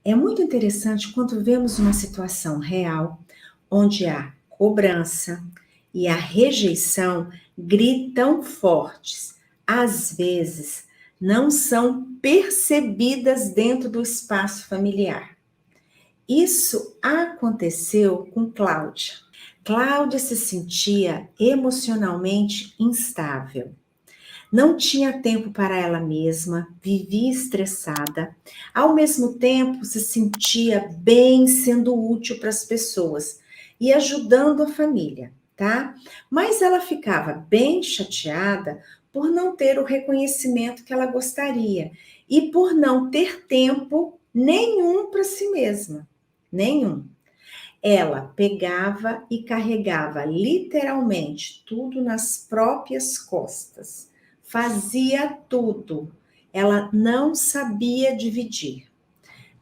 É muito interessante quando vemos uma situação real, onde a cobrança e a rejeição gritam fortes. Às vezes, não são percebidas dentro do espaço familiar. Isso aconteceu com Cláudia. Cláudia se sentia emocionalmente instável. Não tinha tempo para ela mesma, vivia estressada, ao mesmo tempo se sentia bem sendo útil para as pessoas e ajudando a família, tá? Mas ela ficava bem chateada por não ter o reconhecimento que ela gostaria e por não ter tempo nenhum para si mesma, nenhum. Ela pegava e carregava literalmente tudo nas próprias costas. Fazia tudo. Ela não sabia dividir.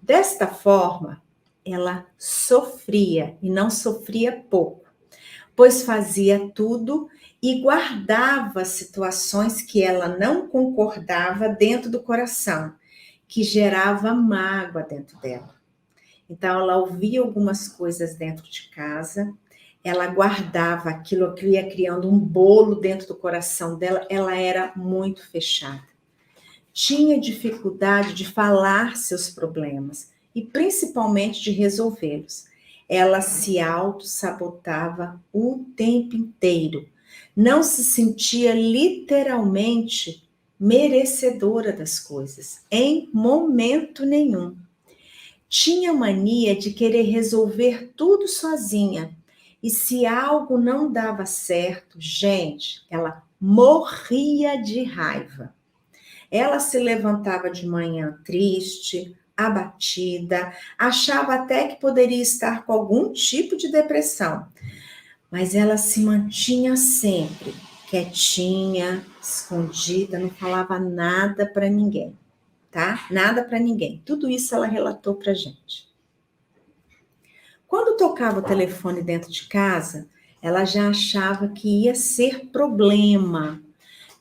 Desta forma, ela sofria e não sofria pouco, pois fazia tudo e guardava situações que ela não concordava dentro do coração, que gerava mágoa dentro dela. Então, ela ouvia algumas coisas dentro de casa, ela guardava aquilo que ia criando um bolo dentro do coração dela, ela era muito fechada. Tinha dificuldade de falar seus problemas e principalmente de resolvê-los. Ela se auto-sabotava o tempo inteiro. Não se sentia literalmente merecedora das coisas, em momento nenhum. Tinha mania de querer resolver tudo sozinha. E se algo não dava certo, gente, ela morria de raiva. Ela se levantava de manhã triste, abatida, achava até que poderia estar com algum tipo de depressão, mas ela se mantinha sempre quietinha, escondida, não falava nada para ninguém, tá? Nada para ninguém. Tudo isso ela relatou para gente. Quando tocava o telefone dentro de casa, ela já achava que ia ser problema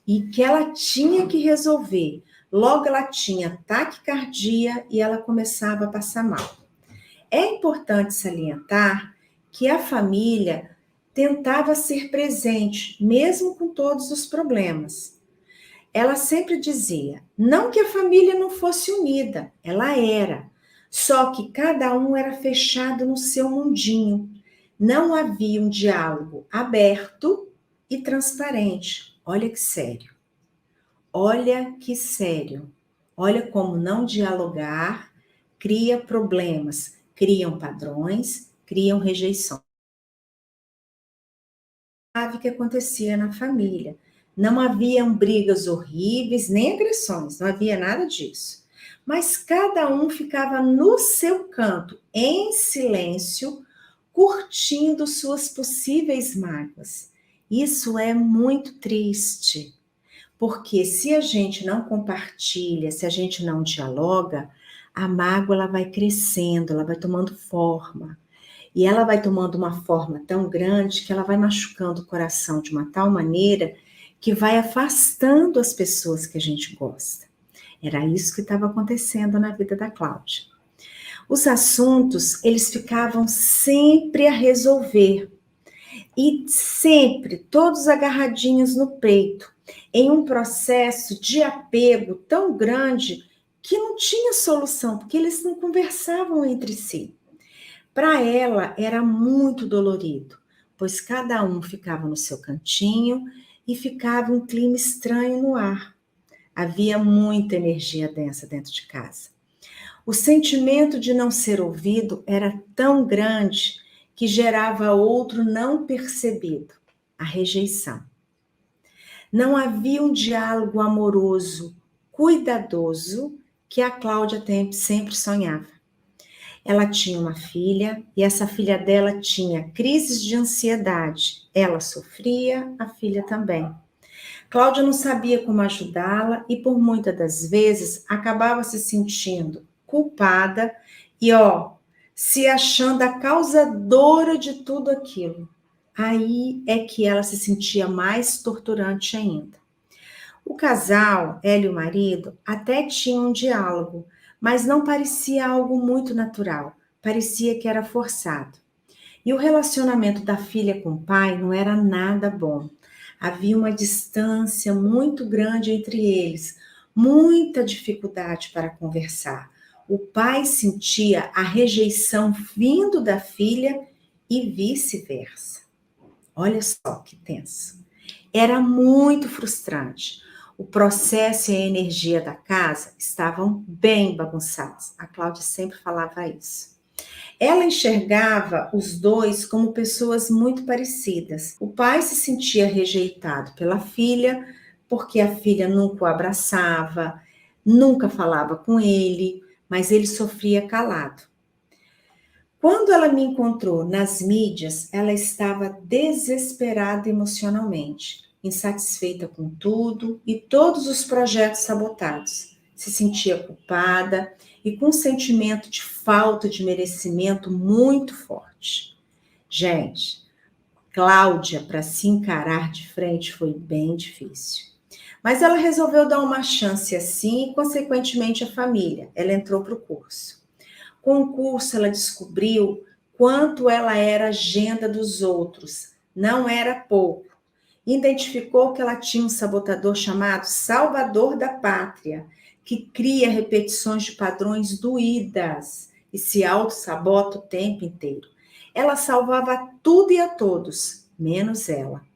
e que ela tinha que resolver. Logo ela tinha taquicardia e ela começava a passar mal. É importante salientar que a família tentava ser presente, mesmo com todos os problemas. Ela sempre dizia, não que a família não fosse unida, ela era, só que cada um era fechado no seu mundinho. Não havia um diálogo aberto e transparente. Olha que sério. Olha que sério. Olha como não dialogar cria problemas, criam padrões, criam rejeição. O que acontecia na família. Não haviam brigas horríveis, nem agressões, não havia nada disso. Mas cada um ficava no seu canto, em silêncio, curtindo suas possíveis mágoas. Isso é muito triste, porque se a gente não compartilha, se a gente não dialoga, a mágoa ela vai crescendo, ela vai tomando forma. E ela vai tomando uma forma tão grande que ela vai machucando o coração de uma tal maneira que vai afastando as pessoas que a gente gosta. Era isso que estava acontecendo na vida da Cláudia. Os assuntos, eles ficavam sempre a resolver. E sempre, todos agarradinhos no peito, em um processo de apego tão grande que não tinha solução, porque eles não conversavam entre si. Para ela era muito dolorido, pois cada um ficava no seu cantinho e ficava um clima estranho no ar. Havia muita energia densa dentro de casa. O sentimento de não ser ouvido era tão grande que gerava outro não percebido, a rejeição. Não havia um diálogo amoroso, cuidadoso, que a Cláudia sempre sonhava. Ela tinha uma filha e essa filha dela tinha crises de ansiedade. Ela sofria, a filha também. Cláudia não sabia como ajudá-la e por muitas das vezes acabava se sentindo culpada e se achando a causadora de tudo aquilo. Aí é que ela se sentia mais torturante ainda. O casal, ela e o marido, até tinham um diálogo, mas não parecia algo muito natural, parecia que era forçado. E o relacionamento da filha com o pai não era nada bom. Havia uma distância muito grande entre eles, muita dificuldade para conversar. O pai sentia a rejeição vindo da filha e vice-versa. Olha só que tenso. Era muito frustrante. O processo e a energia da casa estavam bem bagunçados. A Cláudia sempre falava isso. Ela enxergava os dois como pessoas muito parecidas. O pai se sentia rejeitado pela filha, porque a filha nunca o abraçava, nunca falava com ele, mas ele sofria calado. Quando ela me encontrou nas mídias, ela estava desesperada emocionalmente, insatisfeita com tudo e todos os projetos sabotados. Se sentia culpada e com um sentimento de falta de merecimento muito forte. Gente, Cláudia, para se encarar de frente, foi bem difícil. Mas ela resolveu dar uma chance assim e, consequentemente, a família. Ela entrou para o curso. Com o curso, ela descobriu quanto ela era agenda dos outros. Não era pouco. Identificou que ela tinha um sabotador chamado Salvador da Pátria, que cria repetições de padrões doídas e se auto-sabota o tempo inteiro. Ela salvava tudo e a todos, menos ela.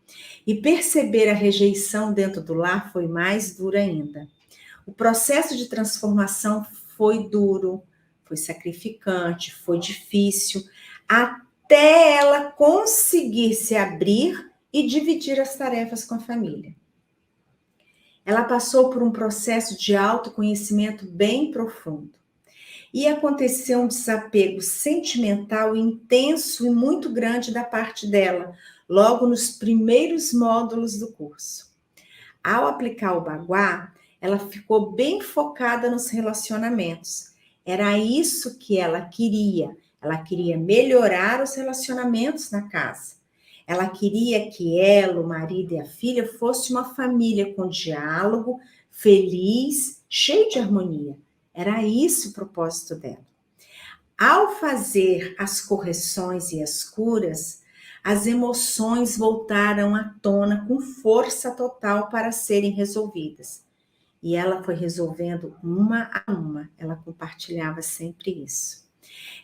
E perceber a rejeição dentro do lar foi mais duro ainda. O processo de transformação foi duro, foi sacrificante, foi difícil, até ela conseguir se abrir e dividir as tarefas com a família. Ela passou por um processo de autoconhecimento bem profundo. E aconteceu um desapego sentimental intenso e muito grande da parte dela, logo nos primeiros módulos do curso. Ao aplicar o Baguá, ela ficou bem focada nos relacionamentos. Era isso que ela queria. Ela queria melhorar os relacionamentos na casa. Ela queria que ela, o marido e a filha fosse uma família com diálogo, feliz, cheio de harmonia. Era isso o propósito dela. Ao fazer as correções e as curas, as emoções voltaram à tona com força total para serem resolvidas. E ela foi resolvendo uma a uma. Ela compartilhava sempre isso.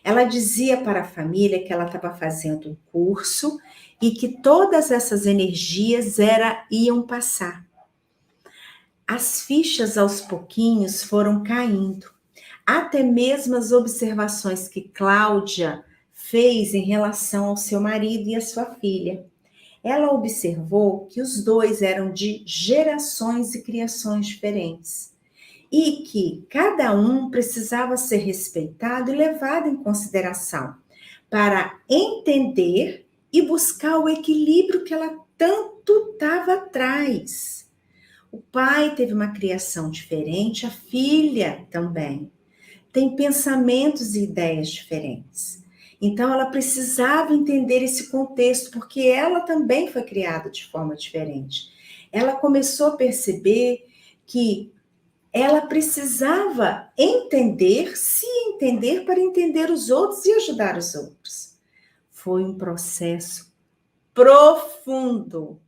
Ela dizia para a família que ela estava fazendo um curso e que todas essas energias iam passar. As fichas aos pouquinhos foram caindo. Até mesmo as observações que Cláudia fez em relação ao seu marido e à sua filha. Ela observou que os dois eram de gerações e criações diferentes e que cada um precisava ser respeitado e levado em consideração para entender e buscar o equilíbrio que ela tanto estava atrás. O pai teve uma criação diferente, a filha também. Tem pensamentos e ideias diferentes. Então, ela precisava entender esse contexto, porque ela também foi criada de forma diferente. Ela começou a perceber que ela precisava entender, se entender para entender os outros e ajudar os outros. Foi um processo profundo,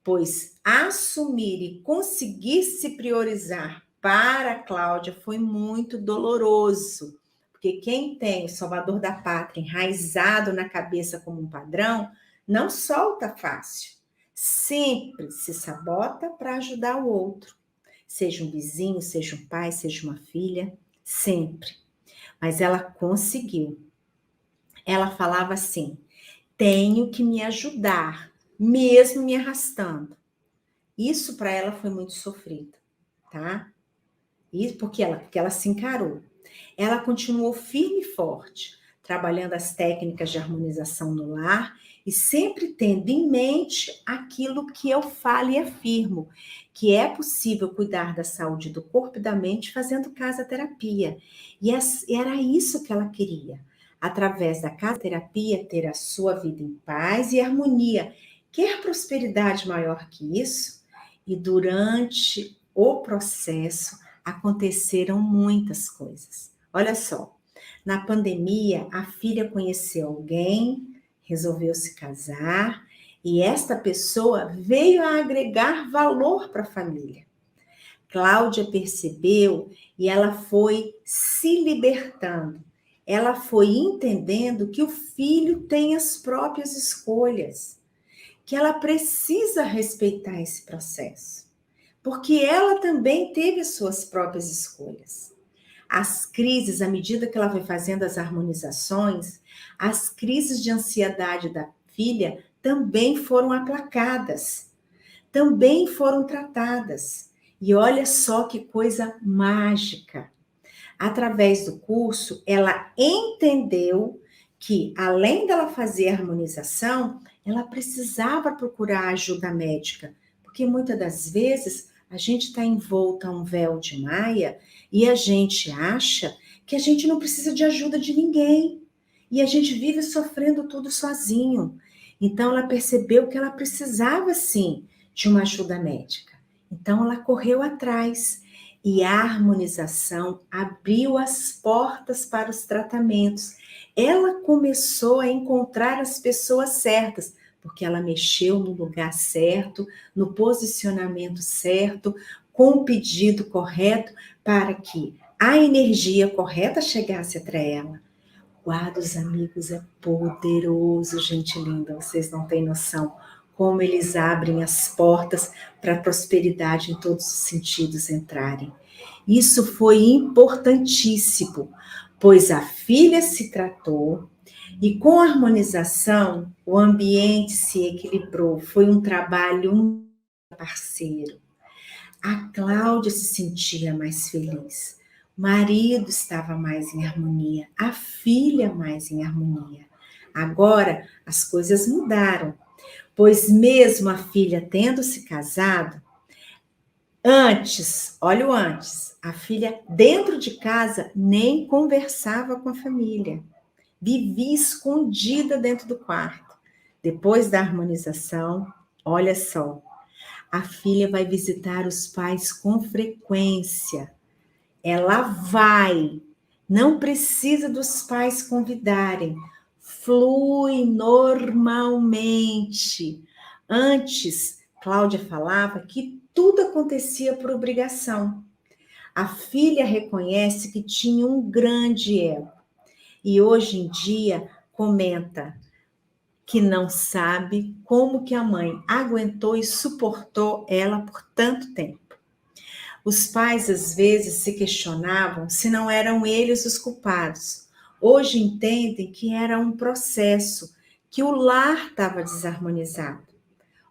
pois assumir e conseguir se priorizar para a Cláudia foi muito doloroso, porque quem tem o Salvador da Pátria enraizado na cabeça como um padrão, não solta fácil. Sempre se sabota para ajudar o outro. Seja um vizinho, seja um pai, seja uma filha, sempre. Mas ela conseguiu. Ela falava assim: tenho que me ajudar, mesmo me arrastando. Isso para ela foi muito sofrido, tá? Isso porque ela se encarou. Ela continuou firme e forte, trabalhando as técnicas de harmonização no lar e sempre tendo em mente aquilo que eu falo e afirmo, que é possível cuidar da saúde do corpo e da mente fazendo casa-terapia. E era isso que ela queria. Através da casa-terapia, ter a sua vida em paz e harmonia. Quer prosperidade maior que isso? E durante o processo, aconteceram muitas coisas. Olha só, na pandemia, a filha conheceu alguém, resolveu se casar, e esta pessoa veio a agregar valor para a família. Cláudia percebeu e ela foi se libertando. Ela foi entendendo que o filho tem as próprias escolhas, que ela precisa respeitar esse processo, porque ela também teve as suas próprias escolhas. As crises, à medida que ela foi fazendo as harmonizações, as crises de ansiedade da filha também foram aplacadas, também foram tratadas. E olha só que coisa mágica. Através do curso, ela entendeu que, além dela fazer a harmonização, ela precisava procurar ajuda médica, porque muitas das vezes a gente está envolta a um véu de Maia e a gente acha que a gente não precisa de ajuda de ninguém. E a gente vive sofrendo tudo sozinho. Então, ela percebeu que ela precisava, sim, de uma ajuda médica. Então, ela correu atrás. E a harmonização abriu as portas para os tratamentos. Ela começou a encontrar as pessoas certas, porque ela mexeu no lugar certo, no posicionamento certo, com o pedido correto, para que a energia correta chegasse até ela. Quadros amigos é poderoso, gente linda, vocês não têm noção como eles abrem as portas para a prosperidade em todos os sentidos entrarem. Isso foi importantíssimo, pois a filha se tratou e com a harmonização o ambiente se equilibrou. Foi um trabalho parceiro. A Cláudia se sentia mais feliz. O marido estava mais em harmonia, a filha mais em harmonia. Agora as coisas mudaram, pois mesmo a filha tendo se casado, antes, olha o antes, a filha dentro de casa nem conversava com a família, vivia escondida dentro do quarto. Depois da harmonização, olha só, a filha vai visitar os pais com frequência. Ela vai, não precisa dos pais convidarem, flui normalmente. Antes, Cláudia falava que tudo acontecia por obrigação. A filha reconhece que tinha um grande ego e hoje em dia comenta que não sabe como que a mãe aguentou e suportou ela por tanto tempo. Os pais às vezes se questionavam se não eram eles os culpados. Hoje entendem que era um processo, que o lar estava desarmonizado.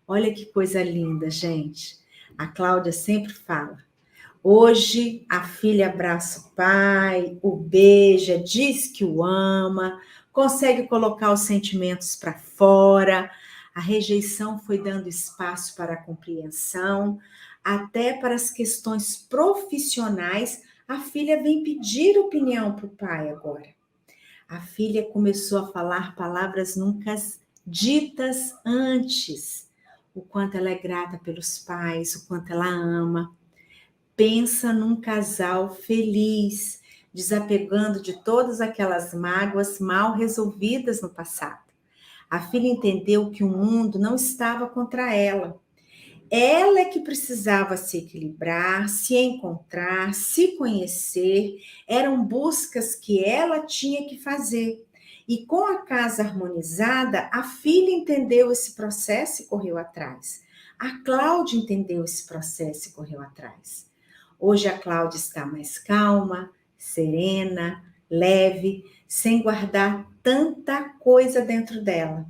Olha que coisa linda, gente. A Cláudia sempre fala. Hoje a filha abraça o pai, o beija, diz que o ama, consegue colocar os sentimentos para fora. A rejeição foi dando espaço para a compreensão, até para as questões profissionais. A filha vem pedir opinião para o pai agora. A filha começou a falar palavras nunca ditas antes. O quanto ela é grata pelos pais, o quanto ela ama. Pensa num casal feliz, desapegando de todas aquelas mágoas mal resolvidas no passado. A filha entendeu que o mundo não estava contra ela. Ela é que precisava se equilibrar, se encontrar, se conhecer. Eram buscas que ela tinha que fazer. E com a casa harmonizada, a filha entendeu esse processo e correu atrás. A Cláudia entendeu esse processo e correu atrás. Hoje a Cláudia está mais calma, serena, leve, sem guardar tanta coisa dentro dela.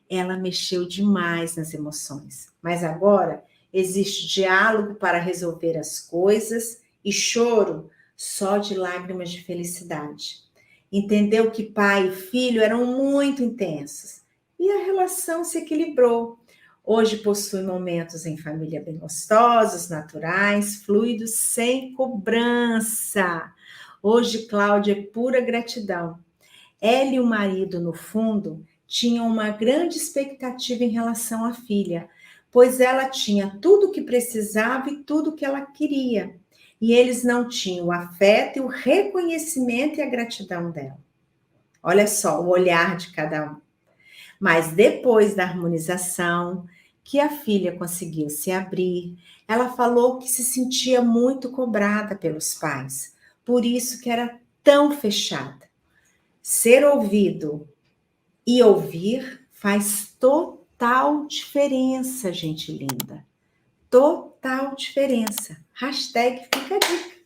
Ela mexeu demais nas emoções, mas agora existe diálogo para resolver as coisas e choro só de lágrimas de felicidade. Entendeu que pai e filho eram muito intensos e a relação se equilibrou. Hoje possui momentos em família bem gostosos, naturais, fluidos, sem cobrança. Hoje Cláudia é pura gratidão. Ela e o marido, no fundo, tinham uma grande expectativa em relação à filha, pois ela tinha tudo o que precisava e tudo o que ela queria. e eles não tinham o afeto e o reconhecimento e a gratidão dela. Olha só o olhar de cada um. Mas depois da harmonização, que a filha conseguiu se abrir, ela falou que se sentia muito cobrada pelos pais, por isso que era tão fechada. Ser ouvido e ouvir faz total diferença, gente linda. Total diferença. Hashtag fica a dica.